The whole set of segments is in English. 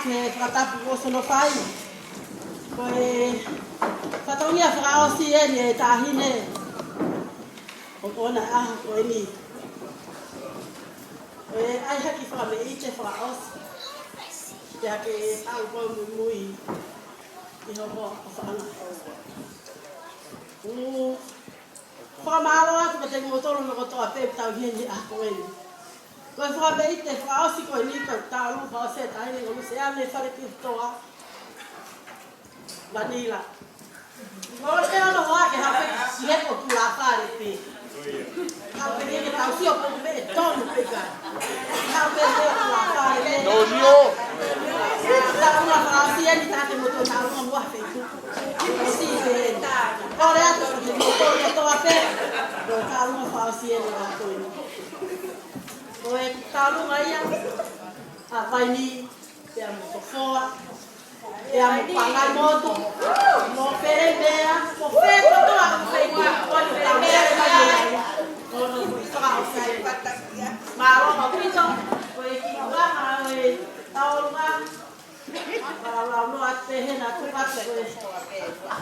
ke whakatapu o sono whai. Koe whataungia whakaosi e ni e tāhine. O kona aha koe ni. Koe ai haki whakame i te whakaosi. Tea ke au koe mui i hoko o whaanga. Whakamalo atu ka te ngotoro no kotoa pepe tau hieni a koe ni. Koe whakame i te whakaosi koe ni koe tālu whaose tāhine koe se ane whare ki toa. Vanilla. Ngoro e ano hoa ke hape sieko tu la whare pe. Hape ni ke tau sio po me tonu peka. Hape ni tu la whare pe. Tonio! Tālu la whaosi e ni tāte moto tālu ma mua whaitu. Si pe kore atu ke moto ke toa pe. Koe tālu ma whaosi e ni la koe ni. Koe tālu mai ia. A vai ni te amo tofoa. E a pangai moto, mo pere bea, mo pere toa ko fei ko ta bea mai. Ko no toa o sai patakia. Ma ro ma pito, ko e ki wa ma e tao ma. Para la no ate hena tu pa ko e.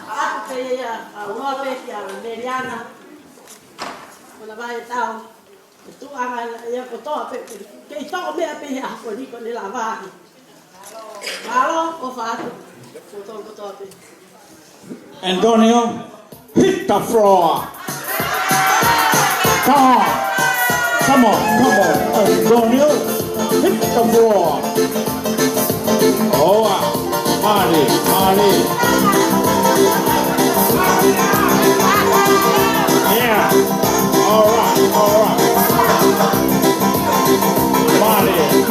A pe ya, a no pe ki a Meriana. Ko la vai tao. Tu anga ya ko toa pe. Ke to me pe ya ko ni ko ni la va. Malo o fatto. Antonio, hit the floor. Come on, Antonio, hit the floor. Oh, Marty. Yeah, all right. Marty.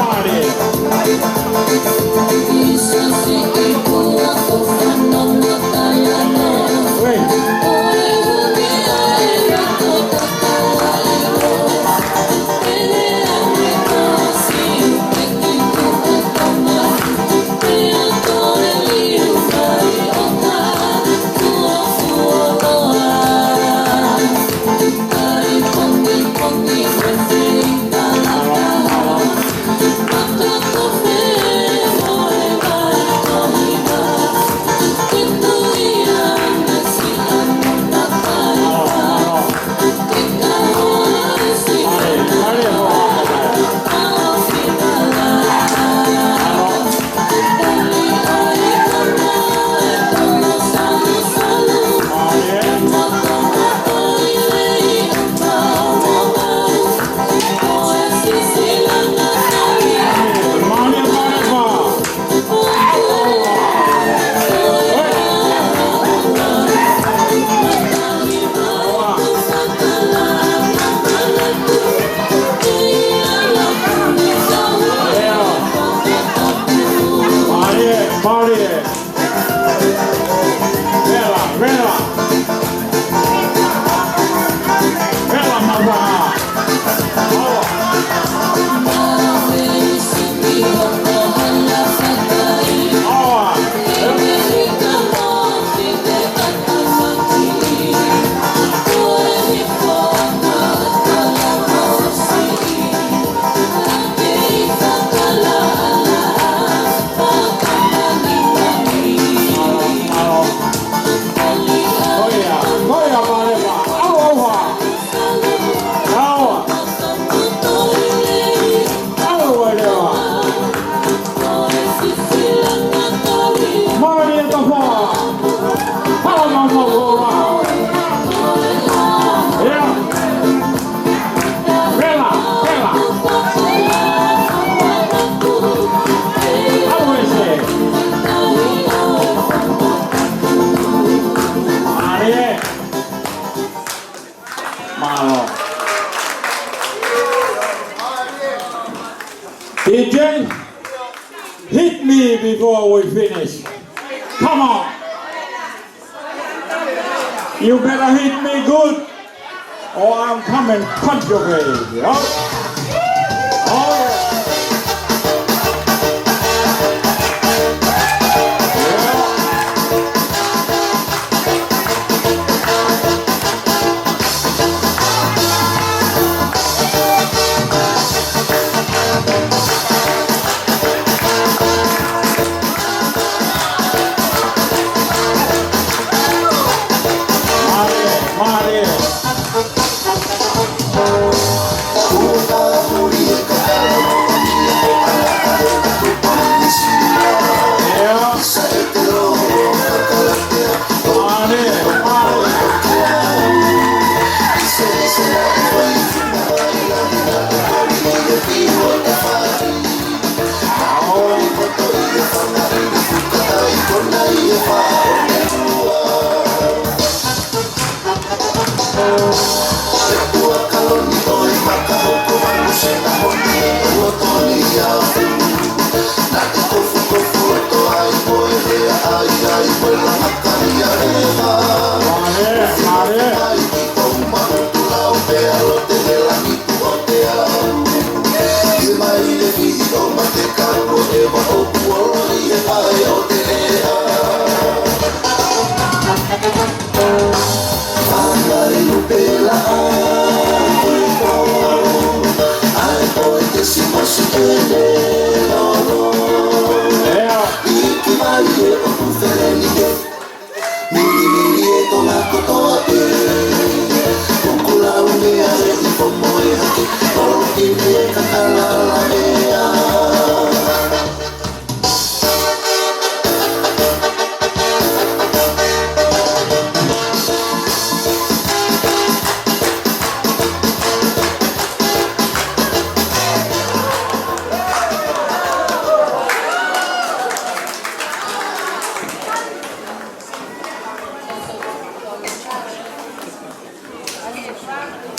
DJ, hit me before we finish. Come on. You better hit me good or I'm coming punch your face. Oh yeah. มาดิ เดี๋ยวมาดิมาดิมาดิเดี๋ยว Thank you.